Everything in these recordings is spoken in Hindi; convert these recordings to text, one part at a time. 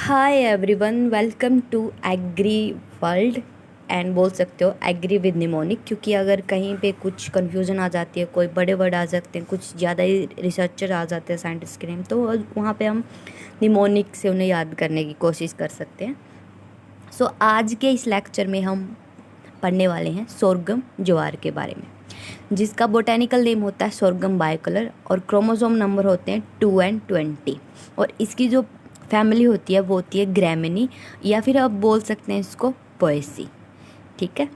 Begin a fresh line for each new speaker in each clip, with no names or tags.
Hi everyone, welcome to agri world and बोल सकते हो एग्री विद निमोनिक, क्योंकि अगर कहीं पे कुछ कन्फ्यूज़न आ जाती है, कोई बड़े वर्ड आ सकते हैं, कुछ ज़्यादा ही रिसर्चर आ जाते हैं साइंटिस्ट के नेम, तो वहाँ पे हम निमोनिक से उन्हें याद करने की कोशिश कर सकते हैं। सो आज के इस लेक्चर में हम पढ़ने वाले हैं सोरगम ज्वार के बारे में, जिसका बोटेनिकल नेम होता है सोरगम बाइकलर और क्रोमोसोम नंबर होते हैं 2 and 20। और इसकी जो फैमिली होती है वो होती है ग्रैमिनी, या फिर आप बोल सकते हैं इसको पोएसी। ठीक है,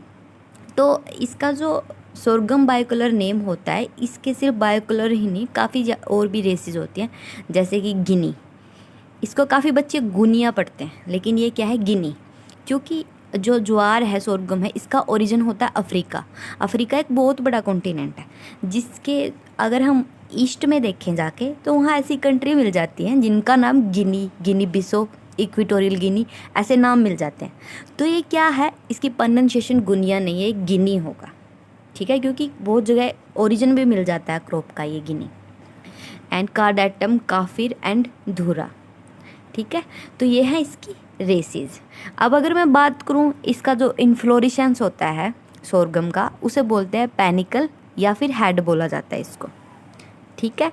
तो इसका जो सोरगम बाइकलर नेम होता है, इसके सिर्फ बाइकलर ही नहीं, काफ़ी और भी रेसेस होती हैं, जैसे कि गिनी। इसको काफ़ी बच्चे गुनिया पढ़ते हैं, लेकिन ये क्या है, गिनी। क्योंकि जो ज्वार है, सोरगम है, इसका ओरिजिन होता है अफ्रीका। अफ्रीका एक बहुत बड़ा कॉन्टिनेंट है, जिसके अगर हम ईस्ट में देखें जाके तो वहाँ ऐसी कंट्री मिल जाती हैं जिनका नाम गिनी, गिनी बिसो, इक्वेटोरियल गिनी, ऐसे नाम मिल जाते हैं। तो ये क्या है, इसकी प्रोनाउंसिएशन गुनिया नहीं है, गिनी होगा। ठीक है, क्योंकि बहुत जगह ओरिजिन भी मिल जाता है क्रॉप का, ये गिनी। एंड कार्डेटम, काफिर एंड धूरा। ठीक है, तो ये है इसकी रेसेस। अब अगर मैं बात करूँ, इसका जो इन्फ्लोरेसेंस होता है सोरगम का, उसे बोलते हैं पैनिकल या फिर हेड बोला जाता है इसको। ठीक है,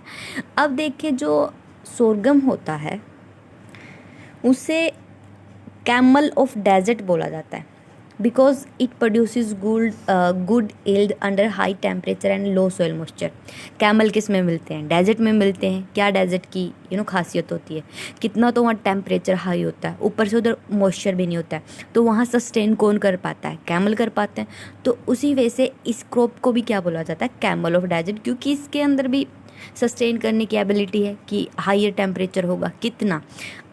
अब देखिए जो सोरगम होता है उसे कैमल ऑफ डेजर्ट बोला जाता है, because it produces good yield under high temperature and low soil moisture. Camel किस में मिलते हैं, डेजर्ट में मिलते हैं। क्या डेजर्ट की खासियत होती है, कितना तो वहाँ टेम्परेचर हाई होता है, ऊपर से उधर मॉइस्चर भी नहीं होता है, तो वहाँ सस्टेन कौन कर पाता है, कैमल कर पाते हैं। तो उसी वजह से इस क्रॉप को भी क्या बोला जाता है, कैमल ऑफ डेजर्ट, क्योंकि इसके अंदर भी सस्टेन करने की एबिलिटी है कि हाइयर टेम्परेचर होगा। कितना,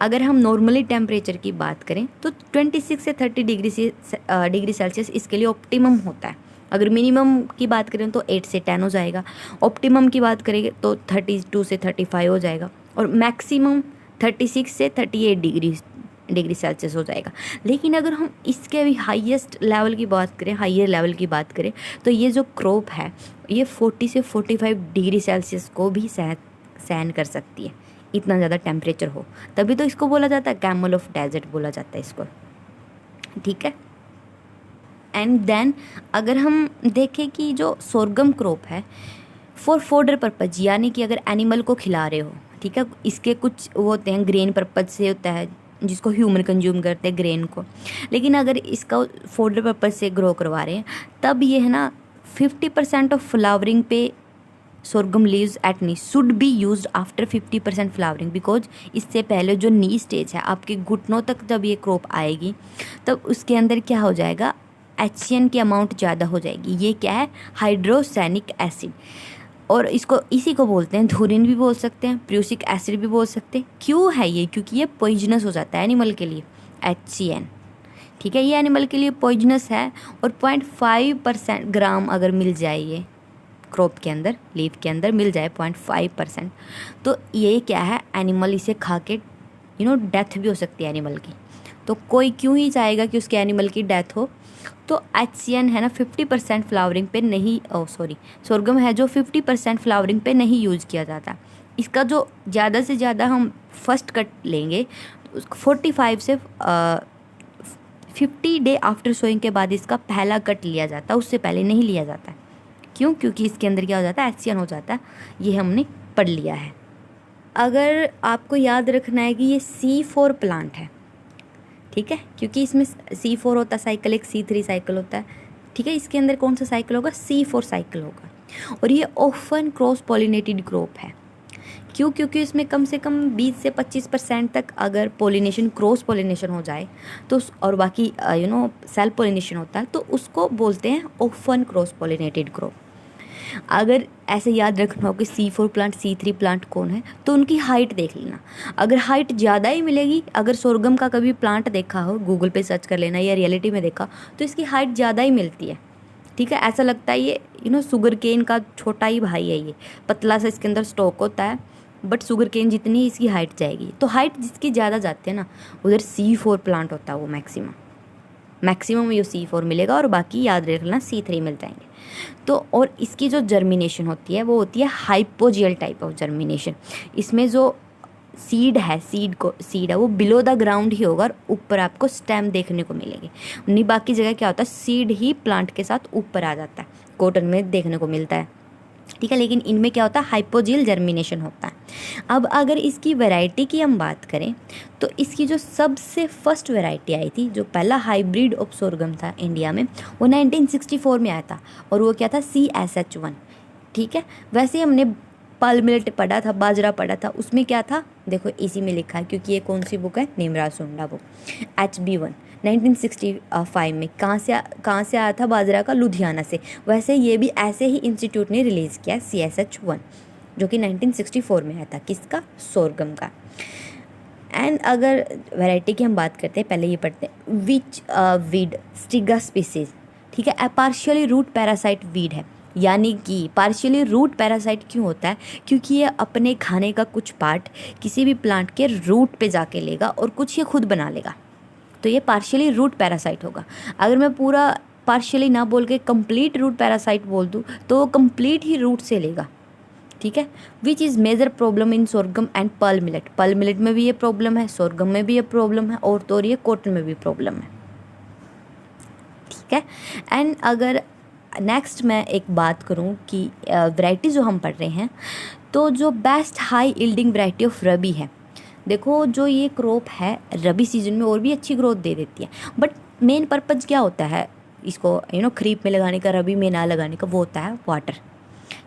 अगर हम नॉर्मली टेम्परेचर की बात करें तो 26 से 30 डिग्री सेल्सियस इसके लिए ऑप्टिमम होता है। अगर मिनिमम की बात करें तो 8 से 10 हो जाएगा, ऑप्टिमम की बात करेंगे तो 32 से 35 हो जाएगा, और मैक्सिमम 36 से 38 डिग्री सेल्सियस हो जाएगा। लेकिन अगर हम इसके भी हाईएस्ट लेवल की बात करें, हाइयर लेवल की बात करें, तो ये जो क्रॉप है ये 40 से 45 डिग्री सेल्सियस को भी सहन कर सकती है, इतना ज़्यादा टेम्परेचर हो। तभी तो इसको बोला जाता है कैमल ऑफ डेजर्ट बोला जाता है इसको। ठीक है, एंड देन अगर हम देखें कि जो सोरगम क्रॉप है फॉर फॉडर पर्पज, यानी कि अगर एनिमल को खिला रहे हो, ठीक है, इसके कुछ वो होते हैं ग्रेन पर्पज से होता है, जिसको ह्यूमन कंज्यूम करते हैं ग्रेन को। लेकिन अगर इसका फॉडर पर्पज से ग्रो करवा रहे हैं, तब ये है ना 50% ऑफ फ्लावरिंग पे sorghum leaves at knee should be used after 50% flowering, because इससे पहले जो नी स्टेज है, आपके घुटनों तक जब ये क्रॉप आएगी तब उसके अंदर क्या हो जाएगा, HCN की अमाउंट ज़्यादा हो जाएगी। ये क्या है, हाइड्रोसैनिक एसिड, और इसको इसी को बोलते हैं धुरिन भी बोल सकते हैं, प्रूसिक एसिड भी बोल सकते हैं। क्यों है ये, क्योंकि ये पॉइजनस हो जाता है एनिमल के लिए, HCN। ठीक है, ये एनिमल के लिए पॉइजनस है, और 0.5% ग्राम अगर मिल जाए ये क्रॉप के अंदर, लीफ के अंदर मिल जाए 0.5%, तो ये क्या है, एनिमल इसे खा के डेथ भी हो सकती है एनिमल की। तो कोई क्यों ही चाहेगा कि उसके एनिमल की डेथ हो। तो HCN है ना 50% फ्लावरिंग पे नहीं, सोरगम है जो 50% फ्लावरिंग पे नहीं यूज़ किया जाता। इसका जो ज़्यादा से ज़्यादा हम फर्स्ट कट लेंगे 45 से 50 डे आफ्टर सोइंग के बाद इसका पहला कट लिया जाता है, उससे पहले नहीं लिया जाता। क्यों, क्योंकि इसके अंदर क्या हो जाता है, HCN हो जाता है। ये हमने पढ़ लिया है। अगर आपको याद रखना है कि ये C4 प्लांट है, ठीक है, क्योंकि इसमें C4 होता है साइकिल, एक C3 साइकिल होता है। ठीक है, इसके अंदर कौन सा साइकिल होगा, C4 साइकिल होगा। और ये ऑफन क्रॉस पॉलिनेटेड क्रॉप है। क्यों, क्योंकि इसमें कम से कम 20 से 25% तक अगर पोलिनेशन, क्रॉस पोलिनेशन हो जाए तो, और बाकी सेल्फ पोलिनेशन होता है, तो उसको बोलते हैं ऑफन क्रॉस पॉलिनेटेड क्रॉप। अगर ऐसे याद रखना हो कि C4 प्लांट, C3 प्लांट कौन है, तो उनकी हाइट देख लेना। अगर हाइट ज़्यादा ही मिलेगी, अगर सोरगम का कभी प्लांट देखा हो, गूगल पे सर्च कर लेना, या रियलिटी में देखा, तो इसकी हाइट ज़्यादा ही मिलती है। ठीक है, ऐसा लगता है ये शुगर केन का छोटा ही भाई है, ये पतला सा इसके अंदर स्टॉक होता है, बट शुगर केन जितनी ही इसकी हाइट जाएगी। तो हाइट जिसकी ज़्यादा जाती है ना, उधर C4 प्लांट होता है, वो मैक्सिमम ये C4 मिलेगा, और बाकी याद रखना C3 मिल जाएंगे। तो और इसकी जो जर्मिनेशन होती है वो होती है हाइपोजियल टाइप ऑफ जर्मिनेशन। इसमें जो सीड है, सीड है वो बिलो द ग्राउंड ही होगा और ऊपर आपको स्टेम देखने को मिलेगी। नहीं बाकी जगह क्या होता है, सीड ही प्लांट के साथ ऊपर आ जाता है, कॉटन में देखने को मिलता है, ठीक है। लेकिन इनमें क्या होता है, हाइपोजील जर्मिनेशन होता है। अब अगर इसकी वैरायटी की हम बात करें तो इसकी जो सबसे फर्स्ट वैरायटी आई थी, जो पहला हाइब्रिड ऑफ सोरगम था इंडिया में, वो 1964 में आया था और वो क्या था, CSH1, ठीक है। वैसे हमने पल मिलेट पढ़ा था, बाजरा पढ़ा था, उसमें क्या था देखो इसी में लिखा है, क्योंकि ये कौन सी बुक है, निमरा सुंडा बुक, HB1 1965 में। कहाँ से आया था बाजरा का, लुधियाना से। वैसे ये भी ऐसे ही इंस्टीट्यूट ने रिलीज़ किया CSH1, जो कि 1964 में आया था, किसका, सोरगम का। एंड अगर वैरायटी की हम बात करते हैं, पहले ये पढ़ते हैं, विच वीड स्टिगा स्पीसीज, ठीक है। पार्शियली रूट पैरासाइट वीड है, यानी कि पार्शियली रूट पैरासाइट क्यों होता है, क्योंकि ये अपने खाने का कुछ पार्ट किसी भी प्लांट के रूट पे जाके लेगा और कुछ ये खुद बना लेगा, तो ये पार्शियली रूट पैरासाइट होगा। अगर मैं पूरा पार्शियली ना बोल के कंप्लीट रूट पैरासाइट बोल दूँ तो वो कंप्लीट ही रूट से लेगा, ठीक है। Which is major problem in sorghum and pearl millet, pearl millet में भी ये प्रॉब्लम है, सोरगम में भी ये प्रॉब्लम है, और ये कॉटन में भी प्रॉब्लम है, ठीक है। एंड अगर नेक्स्ट मैं एक बात करूं कि वैरायटी जो हम पढ़ रहे हैं, तो जो best high yielding variety of rabi है, देखो जो ये क्रॉप है रबी सीजन में और भी अच्छी ग्रोथ दे देती है, बट मेन पर्पज़ क्या होता है इसको खरीफ में लगाने का, रबी में ना लगाने का, वो होता है वाटर,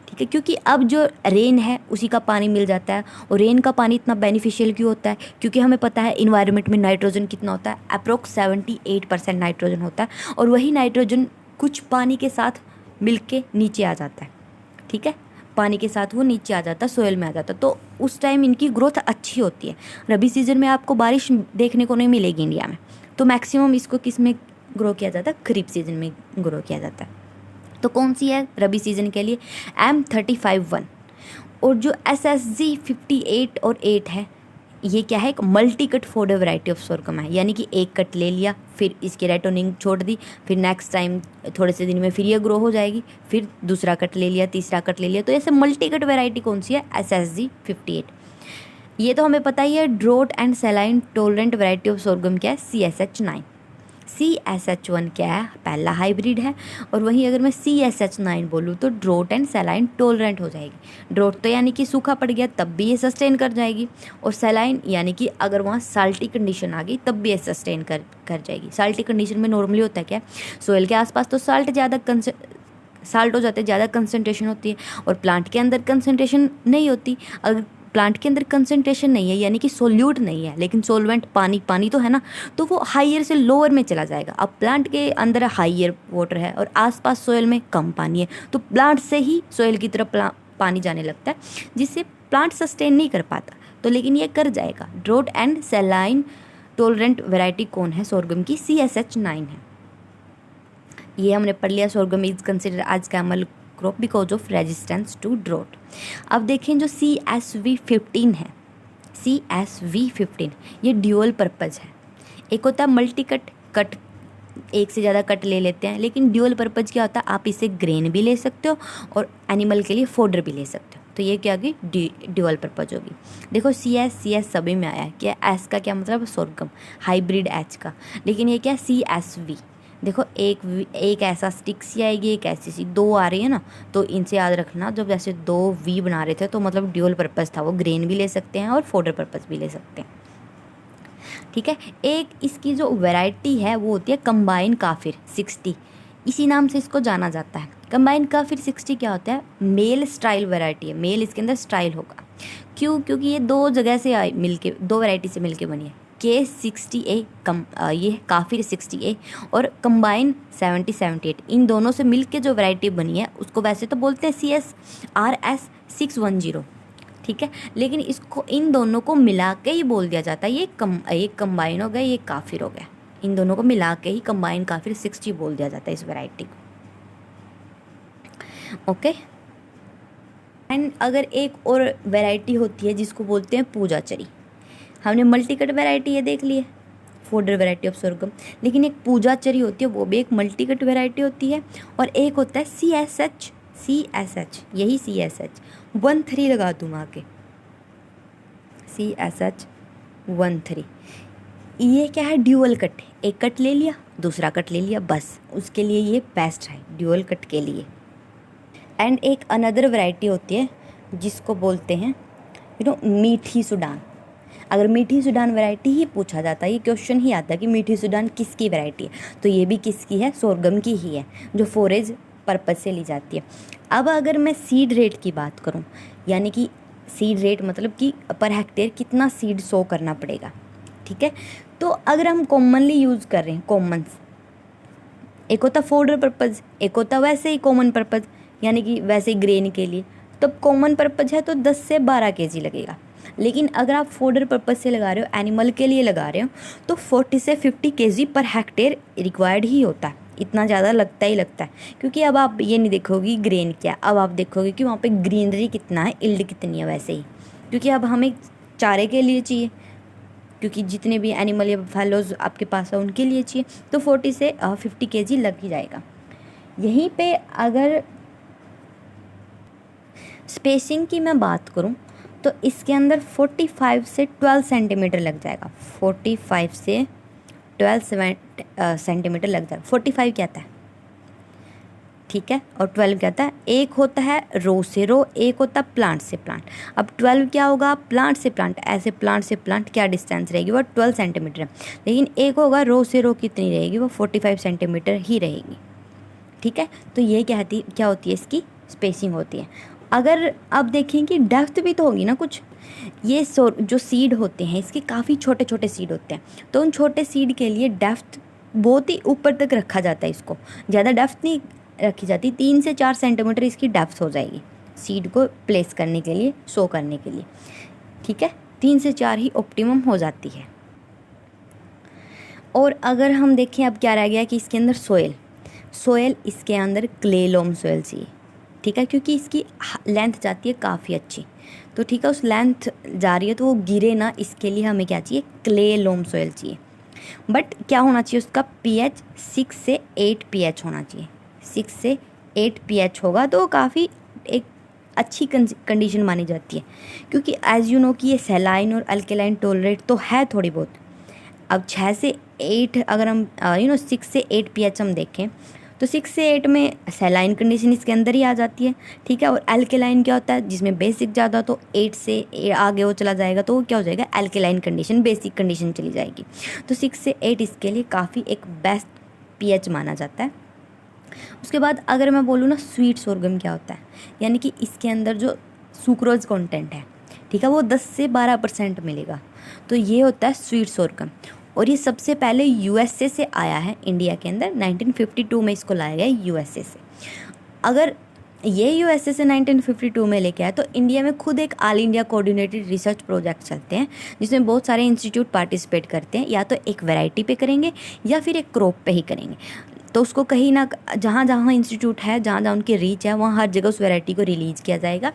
ठीक है। क्योंकि अब जो रेन है उसी का पानी मिल जाता है, और रेन का पानी इतना बेनिफिशियल क्यों होता है, क्योंकि हमें पता है इन्वायरमेंट में नाइट्रोजन कितना होता है, अप्रोक्स 78% नाइट्रोजन होता है, और वही नाइट्रोजन कुछ पानी के साथ मिलके नीचे आ जाता है, ठीक है। पानी के साथ वो नीचे आ जाता है, सोयल में आ जाता है, तो उस टाइम इनकी ग्रोथ अच्छी होती है। रबी सीजन में आपको बारिश देखने को नहीं मिलेगी इंडिया में, तो मैक्सिमम इसको किस में ग्रो किया जाता है, खरीफ सीजन में ग्रो किया जाता है। तो कौन सी है रबी सीजन के लिए, M35-1, और जो SSG 58 और 8 है, ये क्या है, एक multi cut fodder variety of sorghum है, यानी कि एक कट ले लिया, फिर इसकी रेटोनिंग छोड़ दी, फिर नेक्स्ट टाइम थोड़े से दिन में फिर ये ग्रो हो जाएगी, फिर दूसरा कट ले लिया, तीसरा कट ले लिया, तो ऐसे मल्टी कट वैरायटी कौन सी है, SSG 58। ये तो हमें पता ही है। Drought and saline tolerant variety of sorghum क्या है, CSH9। CSH1 क्या है, पहला हाइब्रिड है, और वहीं अगर मैं CSH9 बोलूँ तो ड्रोट एंड सेलाइन टोलरेंट हो जाएगी। ड्रोट तो यानी कि सूखा पड़ गया तब भी ये सस्टेन कर जाएगी, और सेलाइन यानी कि अगर वहाँ साल्टी कंडीशन आ गई तब भी ये सस्टेन कर जाएगी। साल्टी कंडीशन में नॉर्मली होता है क्या, सोयल के आसपास तो साल्ट हो जाते हैं, ज़्यादा कंसनट्रेशन होती है, और प्लांट के अंदर कंसनट्रेशन नहीं होती। अगर प्लांट के अंदर कंसंट्रेशन नहीं है, यानी कि सोल्यूट नहीं है, लेकिन सोलवेंट पानी तो है ना, तो वो हाइयर से लोअर में चला जाएगा। अब प्लांट के अंदर हाइयर वाटर है और आसपास सोयल में कम पानी है, तो प्लांट से ही सोयल की तरफ पानी जाने लगता है, जिससे प्लांट सस्टेन नहीं कर पाता। तो लेकिन ये कर जाएगा। Draught and saline tolerant variety कौन है सोरगम की, CSH9 है। ये हमने पढ़ लिया। Sorghum is consider as camel crop because of resistance to drought. अब देखें जो CSV15 है, CSV15 ये ड्यूअल पर्पज़ है। एक होता है मल्टी कट एक से ज़्यादा कट ले लेते हैं, लेकिन ड्यूअल पर्पज़ क्या होता है, आप इसे ग्रेन भी ले सकते हो और एनिमल के लिए फोडर भी ले सकते हो। तो ये क्या होगी, ड्यूअल पर्पज़ होगी। देखो CS सभी में आया है, क्या S का क्या मतलब, सोरगम हाइब्रिड H का, लेकिन ये क्या CSV। देखो एक ऐसा स्टिक सी आएगी, एक ऐसी सी, दो आ रही है ना, तो इनसे याद रखना, जब जैसे 2 V बना रहे थे तो मतलब ड्यूअल पर्पज़ था, वो ग्रेन भी ले सकते हैं और फोडर पर्पज़ भी ले सकते हैं, ठीक है। एक इसकी जो वैरायटी है वो होती है कंबाइन काफिर 60, इसी नाम से इसको जाना जाता है। कंबाइन काफिर 60 क्या होता है, मेल स्टाइल वैरायटी है, मेल इसके अंदर स्टाइल होगा। क्यों, क्योंकि ये दो जगह से दो वैरायटी से मिलके बनी है। K60A ये काफिर 60A और कंबाइन 78, इन दोनों से मिलके जो वैरायटी बनी है उसको वैसे तो बोलते हैं CSRS 610, ठीक है, लेकिन इसको इन दोनों को मिला के ही बोल दिया जाता है। ये कंबाइन हो गया, ये काफिर हो गया, इन दोनों को मिला के ही कंबाइन काफिर 60 बोल दिया जाता है इस वैरायटी को, ओके। एंड अगर एक और वैरायटी होती है जिसको बोलते हैं पूजाचरी। हमने मल्टीकट वैरायटी ये देख ली है, फोडर वैरायटी ऑफ सोरगम, लेकिन एक पूजाचरी होती है, वो भी एक मल्टीकट वैरायटी होती है। और एक होता है CSH, यही CSH 13 लगा दूँ आके, CH13। ये क्या है, ड्यूअल कट। एक कट ले लिया, दूसरा कट ले लिया, बस उसके लिए ये बेस्ट है ड्यूअल कट के लिए। एंड एक अनदर वैरायटी होती है जिसको बोलते हैं मीठी सूडान। अगर मीठी सूडान वैरायटी ही पूछा जाता है, ये क्वेश्चन ही आता है कि मीठी सूडान किसकी वैरायटी है, तो ये भी किसकी है, सोरगम की ही है, जो फोरेज पर्पज़ से ली जाती है। अब अगर मैं सीड रेट की बात करूँ, यानी कि सीड रेट मतलब कि पर हेक्टेयर कितना सीड सो करना पड़ेगा, ठीक है। तो अगर हम कॉमनली यूज़ कर रहे हैं, कॉमन्स, एक होता फोडर पर्पज़, एक होता वैसे ही कॉमन पर्पज़, यानी कि वैसे ही ग्रेन के लिए, तो कॉमन पर्पज़ है तो 10 से 12 kg लगेगा। लेकिन अगर आप फोडर पर्पज़ से लगा रहे हो, एनिमल के लिए लगा रहे हो, तो 40 से 50 kg पर हेक्टेयर रिक्वायर्ड ही होता है। इतना ज़्यादा लगता ही लगता है, क्योंकि अब आप ये नहीं देखोगे ग्रेन क्या, अब आप देखोगे कि वहाँ पे ग्रीनरी कितना है, इल्ड कितनी है, वैसे ही, क्योंकि अब हमें चारे के लिए चाहिए, क्योंकि जितने भी एनिमल या फैलोज आपके पास है उनके लिए चाहिए, तो 40 से 50 kg लग ही जाएगा। यहीं पे अगर स्पेसिंग की मैं बात करूं, तो इसके अंदर 45 से 12 सेंटीमीटर लग जाएगा। 45 से 12 सेंटीमीटर लग जाएगा। 45 क्या आता है, ठीक है, और 12 क्या आता है, एक होता है रो से रो, एक होता है प्लांट से प्लांट। अब 12 क्या होगा, प्लांट से प्लांट, ऐसे प्लांट से प्लांट क्या डिस्टेंस रहेगी, वो 12 सेंटीमीटर है। लेकिन एक होगा रो से रो, कितनी रहेगी, वो 45 सेंटीमीटर ही रहेगी, ठीक है। तो ये क्या होती है, इसकी स्पेसिंग होती है। अगर अब देखें कि डेप्थ भी तो होगी ना कुछ, ये जो सीड होते हैं इसके काफ़ी छोटे छोटे सीड होते हैं, तो उन छोटे सीड के लिए डेप्थ बहुत ही ऊपर तक रखा जाता है, इसको ज़्यादा डेप्थ नहीं रखी जाती, 3 से 4 सेंटीमीटर इसकी डेप्थ हो जाएगी सीड को प्लेस करने के लिए, सो करने के लिए, ठीक है। 3 से 4 ही ऑप्टिमम हो जाती है। और अगर हम देखें अब क्या रह गया कि इसके अंदर सोयल इसके अंदर क्ले लोम सोयल चाहिए, ठीक है, क्योंकि इसकी लेंथ जाती है काफ़ी अच्छी, तो ठीक है, उस लेंथ जा रही है तो वो गिरे ना, इसके लिए हमें क्या चाहिए, क्ले लोम सोयल चाहिए। बट क्या होना चाहिए, उसका pH 6 से 8 pH होना चाहिए। 6 से 8 pH होगा तो काफ़ी एक अच्छी कंडीशन मानी जाती है, क्योंकि एज यू नो कि ये सैलाइन और अल्केलाइन टॉलरेट तो है थोड़ी बहुत। अब 6 से 8 अगर हम 6 से 8 pH हम देखें, तो 6 से 8 में सैलाइन कंडीशन इसके अंदर ही आ जाती है, ठीक है। और एल्केलाइन क्या होता है, जिसमें बेसिक ज़्यादा, तो 8 से आगे वो चला जाएगा तो वो क्या हो जाएगा, एल्केलाइन कंडीशन, बेसिक कंडीशन चली जाएगी। तो 6 से 8 इसके लिए काफ़ी एक बेस्ट pH माना जाता है। उसके बाद अगर मैं बोलूँ ना, स्वीट सोरगम क्या होता है, यानी कि इसके अंदर जो सुक्रोज कंटेंट है, ठीक है, वो 10 से 12% मिलेगा, तो ये होता है स्वीट सोरगम। और ये सबसे पहले यूएसए से आया है इंडिया के अंदर, 1952 में इसको लाया गया यूएसए से। अगर ये यूएसए से 1952 में लेके आया, तो इंडिया में खुद एक all India coordinated research project चलते हैं, जिसमें बहुत सारे इंस्टीट्यूट पार्टिसिपेट करते हैं, या तो एक वैरायटी पे करेंगे या फिर एक क्रॉप पे ही करेंगे। तो उसको कहीं ना, जहाँ जहाँ इंस्टीट्यूट है, जहाँ जहाँ उनकी रीच है, वहाँ हर जगह उस वैरायटी को रिलीज़ किया जाएगा।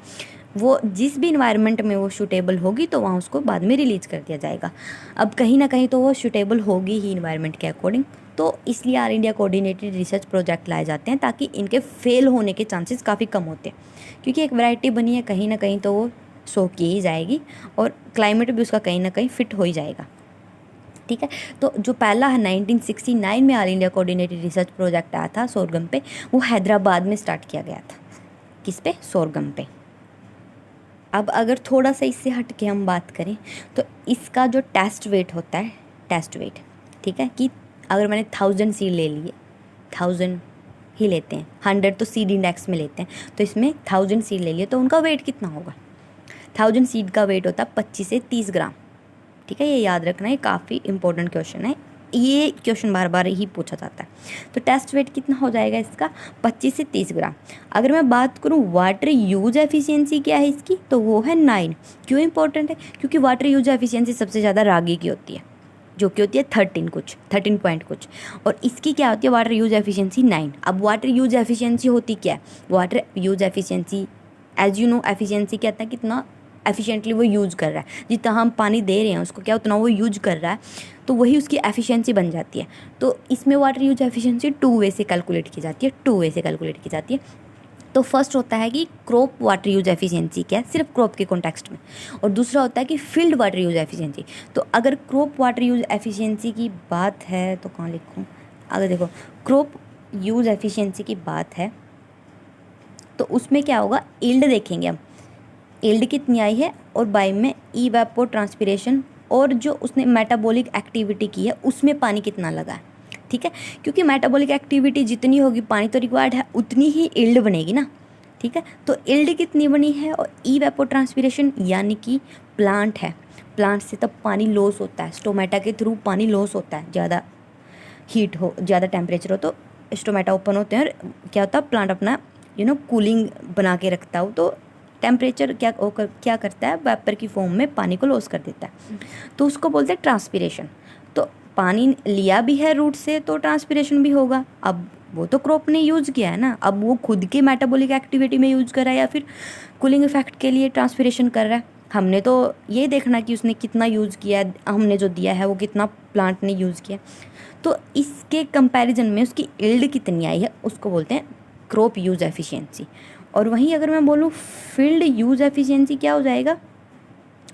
वो जिस भी इन्वायरमेंट में वो सूटेबल होगी तो वहाँ उसको बाद में रिलीज़ कर दिया जाएगा। अब कहीं ना कहीं तो वो सूटेबल होगी ही इन्वायरमेंट के अकॉर्डिंग, तो इसलिए all India coordinated research project लाए जाते हैं, ताकि इनके फेल होने के चांसेस काफ़ी कम होते हैं, क्योंकि एक वैरायटी बनी है, कहीं ना कहीं तो वो सो की ही जाएगी, और क्लाइमेट भी उसका कहीं ना कहीं फिट हो ही जाएगा, ठीक है। तो जो पहला 1969 में all India coordinated research project आया था सोरगम पे, वो हैदराबाद में स्टार्ट किया गया था। किस पे, सोरगम पे। अब अगर थोड़ा सा इससे हट के हम बात करें, तो इसका जो टेस्ट वेट होता है, टेस्ट वेट, ठीक है, कि अगर मैंने 1000 सीड ले लिए, 1000 ही लेते हैं, 100 तो सीड इंडेक्स में लेते हैं, तो इसमें 1000 सीड ले लिए, तो उनका वेट कितना होगा, 1000 सीड का वेट होता है 25 से 30 ग्राम, ठीक है। ये याद रखना, ये काफ़ी इंपॉर्टेंट क्वेश्चन है, ये क्वेश्चन बार बार ही पूछा जाता है। तो टेस्ट वेट कितना हो जाएगा इसका, 25 से 30 ग्राम। अगर मैं बात करूँ वाटर यूज एफिशिएंसी क्या है इसकी, तो वो है 9। क्यों इंपॉर्टेंट है, क्योंकि वाटर यूज एफिशिएंसी सबसे ज़्यादा रागी की होती है, जो कि होती है 13 पॉइंट कुछ, और इसकी क्या होती है, वाटर यूज एफिशिएंसी 9। अब वाटर यूज एफिशिएंसी होती क्या है, water use efficiency as you know, efficiency कहता है कितना एफिशिएंटली वो यूज़ कर रहा है, जितना हम पानी दे रहे हैं उसको क्या उतना वो यूज कर रहा है, तो वही उसकी एफिशिएंसी बन जाती है। तो इसमें वाटर यूज एफिशिएंसी 2 वे से कैलकुलेट की जाती है, 2 वे से कैलकुलेट की जाती है। तो फर्स्ट होता है कि क्रॉप वाटर यूज एफिशिएंसी क्या है, सिर्फ क्रॉप के कॉन्टेक्स्ट में, और दूसरा होता है कि फील्ड वाटर यूज एफिशिएंसी। तो अगर क्रॉप वाटर यूज एफिशिएंसी की बात है तो कहाँ लिखूँ, अगर देखो क्रॉप यूज एफिशिएंसी की बात है तो उसमें क्या होगा, यील्ड देखेंगे हम, यील्ड कितनी आई है और बाय में इवेपोट्रांसपिरेशन और जो उसने मेटाबॉलिक एक्टिविटी की है उसमें पानी कितना लगा है। ठीक है, क्योंकि मेटाबॉलिक एक्टिविटी जितनी होगी पानी तो रिक्वायर्ड है, उतनी ही यील्ड बनेगी ना। ठीक है, तो यील्ड कितनी बनी है, और इवेपोट्रांसपिरेशन यानी कि प्लांट है, प्लांट से तब पानी लॉस होता है, स्टोमेटा के थ्रू पानी लॉस होता है, ज़्यादा हीट हो, ज़्यादा टेम्परेचर हो तो स्टोमेटा ओपन होते हैं और क्या होता है, प्लांट अपना कूलिंग बना के रखता हो, तो टेम्परेचर क्या करता है, वेपर की फॉर्म में पानी को लॉस कर देता है, तो उसको बोलते हैं ट्रांसपिरेशन। तो पानी लिया भी है रूट से तो ट्रांसपिरेशन भी होगा। अब वो तो क्रॉप ने यूज़ किया है ना, अब वो खुद के मेटाबॉलिक एक्टिविटी में यूज़ कर रहा है या फिर कूलिंग इफेक्ट के लिए ट्रांसपिरेशन कर रहा है। हमने तो ये देखना कि उसने कितना यूज़ किया है, हमने जो दिया है वो कितना प्लांट ने यूज़ किया। तो इसके कंपैरिजन में उसकी यील्ड कितनी आई है उसको बोलते हैं क्रॉप यूज़ एफिशिएंसी। और वहीं अगर मैं बोलूँ फील्ड यूज़ एफिशिएंसी क्या हो जाएगा,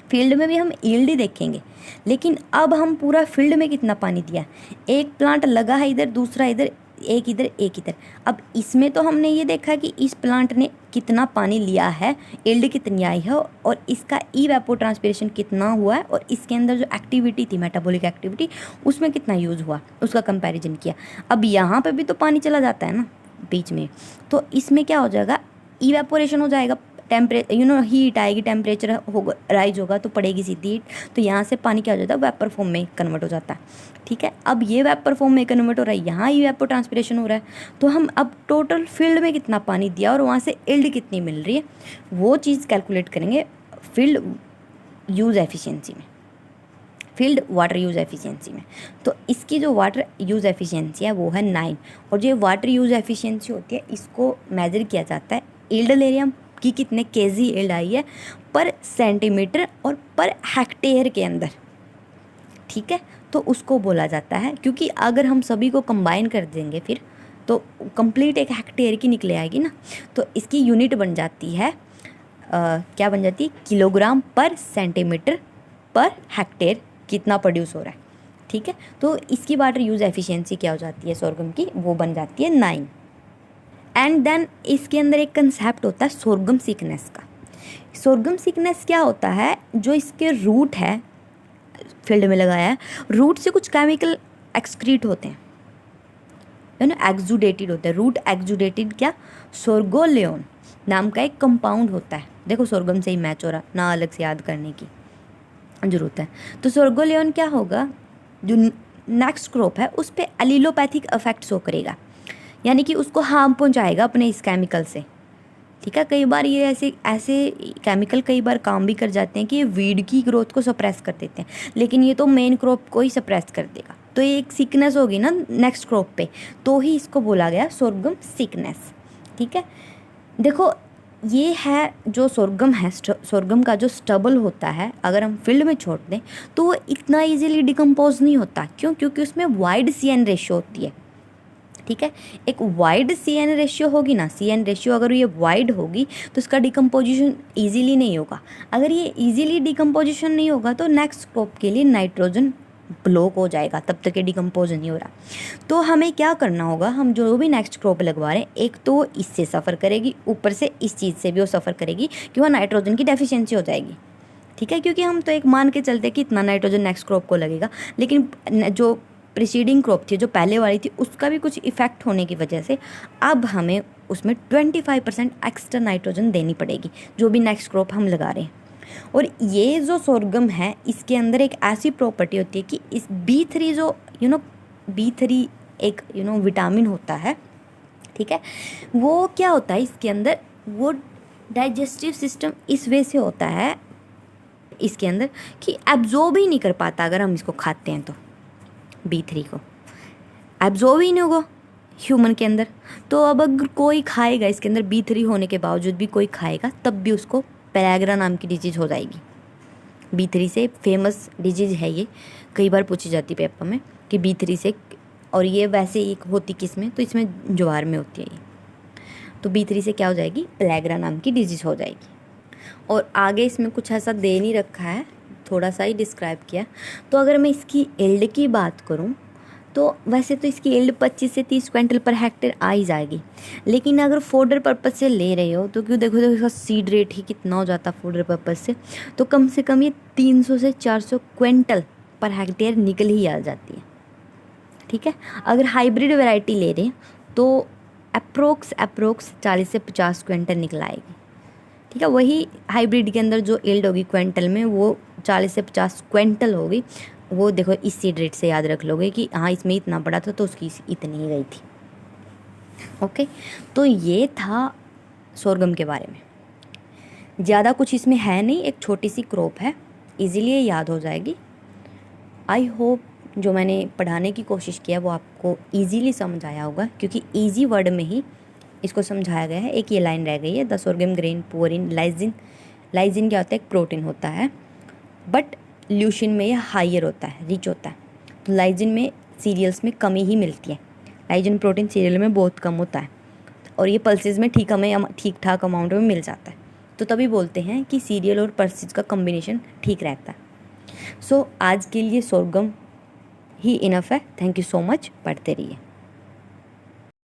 फील्ड में भी हम यील्ड ही देखेंगे, लेकिन अब हम पूरा फील्ड में कितना पानी दिया, एक प्लांट लगा है इधर, दूसरा इधर, एक इधर एक इधर। अब इसमें तो हमने ये देखा कि इस प्लांट ने कितना पानी लिया है, यील्ड कितनी आई है और इसका इवेपोट्रांसपिरेशन कितना हुआ है, और इसके अंदर जो एक्टिविटी थी मेटाबॉलिक एक्टिविटी उसमें कितना यूज़ हुआ, उसका कंपैरिजन किया। अब यहाँ पे भी तो पानी चला जाता है ना बीच में, तो इसमें क्या हो जाएगा, इवेपोरेशन हो जाएगा, हीट आएगी, टेम्परेचर होगा, राइज होगा तो पड़ेगी सीधी हीट, तो यहाँ से पानी क्या हो जाता है, वेपर फॉर्म में कन्वर्ट हो जाता है। ठीक है, अब ये वेपर फॉर्म में कन्वर्ट हो रहा है, यहाँ इवेपोट्रांसपिरेशन हो रहा है, तो हम अब टोटल फील्ड में कितना पानी दिया और वहाँ से यील्ड कितनी मिल रही है वो चीज़ कैलकुलेट करेंगे फील्ड यूज़ एफिशिएंसी में, फील्ड वाटर यूज़ एफिशिएंसी में। तो इसकी जो वाटर यूज़ एफिशिएंसी है वो है 9, और जो वाटर यूज़ एफिशिएंसी होती है इसको मेजर किया जाता है यील्ड ले रहे हम कि कितने केजी यील्ड आई है पर सेंटीमीटर और पर हेक्टेयर के अंदर। ठीक है, तो उसको बोला जाता है, क्योंकि अगर हम सभी को कंबाइन कर देंगे फिर तो कंप्लीट एक हेक्टेयर की निकले आएगी ना, तो इसकी यूनिट बन जाती है क्या बन जाती है, किलोग्राम पर सेंटीमीटर पर हेक्टेयर कितना प्रोड्यूस हो रहा है। ठीक है, तो इसकी वाटर यूज़ एफिशिएंसी क्या हो जाती है सोरगम की, वो बन जाती है 9। एंड देन इसके अंदर एक कंसेप्ट होता है सोरगम सिकनेस का। सोरगम सिकनेस क्या होता है, जो इसके रूट है फील्ड में लगाया है, रूट से कुछ केमिकल एक्सक्रीट होते हैं, है ना, एक्सुडेटेड होता है, रूट एक्सुडेटेड क्या, सोरगोलियोन नाम का एक कंपाउंड होता है। देखो सोरगम से ही मैच हो रहा, ना अलग से याद करने की ज़रूरत है। तो सोरगोलियोन क्या होगा, जो नेक्स्ट क्रॉप है उस पर एलिलोपैथिक इफेक्ट शो करेगा, यानी कि उसको हार्म पहुंचाएगा अपने इस केमिकल से। ठीक है, कई बार ये ऐसे केमिकल कई बार काम भी कर जाते हैं कि ये वीड की ग्रोथ को सप्रेस कर देते हैं, लेकिन ये तो मेन क्रॉप को ही सप्रेस कर देगा, तो ये एक सिकनेस होगी ना नेक्स्ट क्रॉप पे, तो ही इसको बोला गया सोरगम सिकनेस। ठीक है, देखो ये है जो सोरगम है, सोरगम का जो स्टबल होता है अगर हम फील्ड में छोड़ दें तो वो इतना इजीली डिकम्पोज नहीं होता। क्यों, क्योंकि उसमें वाइड CN रेशियो होती है। ठीक है, एक वाइड CN रेशियो होगी ना, CN रेशियो अगर ये वाइड होगी तो इसका डिकम्पोजिशन ईजीली नहीं होगा। अगर ये ईजीली डिकम्पोजिशन नहीं होगा तो नेक्स्ट क्रॉप के लिए नाइट्रोजन ब्लॉक हो जाएगा, तब तक ये डिकम्पोज नहीं हो रहा। तो हमें क्या करना होगा, हम जो भी नेक्स्ट क्रॉप लगवा रहे हैं, एक तो इससे सफ़र करेगी, ऊपर से इस चीज़ से भी वो सफ़र करेगी कि वह नाइट्रोजन की डेफिशिएंसी हो जाएगी। ठीक है, क्योंकि हम तो एक मान के चलते कि इतना नाइट्रोजन नेक्स्ट क्रॉप को लगेगा, लेकिन जो प्रीसीडिंग क्रॉप थी, जो पहले वाली थी, उसका भी कुछ इफेक्ट होने की वजह से अब हमें उसमें 25% एक्स्ट्रा नाइट्रोजन देनी पड़ेगी, जो भी नेक्स्ट क्रॉप हम लगा रहे हैं। और ये जो सोरगम है इसके अंदर एक ऐसी प्रॉपर्टी होती है कि इस B3 जो B3 एक विटामिन होता है। ठीक है, वो क्या होता है इसके अंदर, वो डाइजेस्टिव सिस्टम इस वे से होता है इसके अंदर कि एब्जॉर्ब ही नहीं कर पाता, अगर हम इसको खाते हैं तो B3 को एब्जॉर्ब ही नहीं होगा ह्यूमन के अंदर। तो अब अगर कोई खाएगा इसके अंदर B3 होने के बावजूद भी कोई खाएगा, तब भी उसको पेलाग्रा नाम की डिजीज़ हो जाएगी। B3 से फेमस डिजीज़ है ये, कई बार पूछी जाती पेपर में कि B3 से, और ये वैसे एक होती किस में, तो इसमें ज्वार में होती है ये। तो B3 से क्या हो जाएगी, पेलेग्रा नाम की डिजीज़ हो जाएगी। और आगे इसमें कुछ ऐसा दे नहीं रखा है, थोड़ा सा ही डिस्क्राइब किया। तो अगर मैं इसकी यील्ड की बात करूं तो वैसे तो इसकी यील्ड 25 से 30 क्विंटल पर हेक्टेयर आ ही जाएगी, लेकिन अगर फोडर पर्पज़ से ले रहे हो तो क्यों, देखो इसका सीड रेट ही कितना हो जाता है फोडर पर्पज़ से, तो कम से कम ये 300 से 400 क्विंटल पर हेक्टेयर निकल ही आ जाती है। ठीक है, अगर हाइब्रिड वैरायटी ले रहे हैं तो अप्रोक्स 40 से 50 क्विंटल निकल आएगी। ठीक है, वही हाइब्रिड के अंदर जो यील्ड होगी क्विंटल में वो 40 से 50 क्विंटल होगी। वो देखो इस सीड रेट से याद रख लोगे कि हाँ इसमें इतना पड़ा था तो उसकी इतनी ही गई थी। ओके, तो ये था सोरगम के बारे में। ज़्यादा कुछ इसमें है नहीं, एक छोटी सी क्रॉप है, इजीली ये याद हो जाएगी। आई होप जो मैंने पढ़ाने की कोशिश किया वो आपको इजीली समझ आया होगा, क्योंकि इजी वर्ड में ही इसको समझाया गया है। एक ये लाइन रह गई है, the sorghum grain poor in lysine. Lysine क्या होता है, एक प्रोटीन होता है, बट ल्यूशिन में यह हायर होता है, रिच होता है। तो लाइजिन में सीरियल्स में कमी ही मिलती है, लाइजिन प्रोटीन सीरियल में बहुत कम होता है, और ये पल्सेस में ठीक ठाक अमाउंट में मिल जाता है। तो तभी बोलते हैं कि सीरियल और पल्सेस का कम्बिनेशन ठीक रहता है। सो आज के लिए सोरगम ही इनफ है। थैंक यू सो मच, पढ़ते रहिए।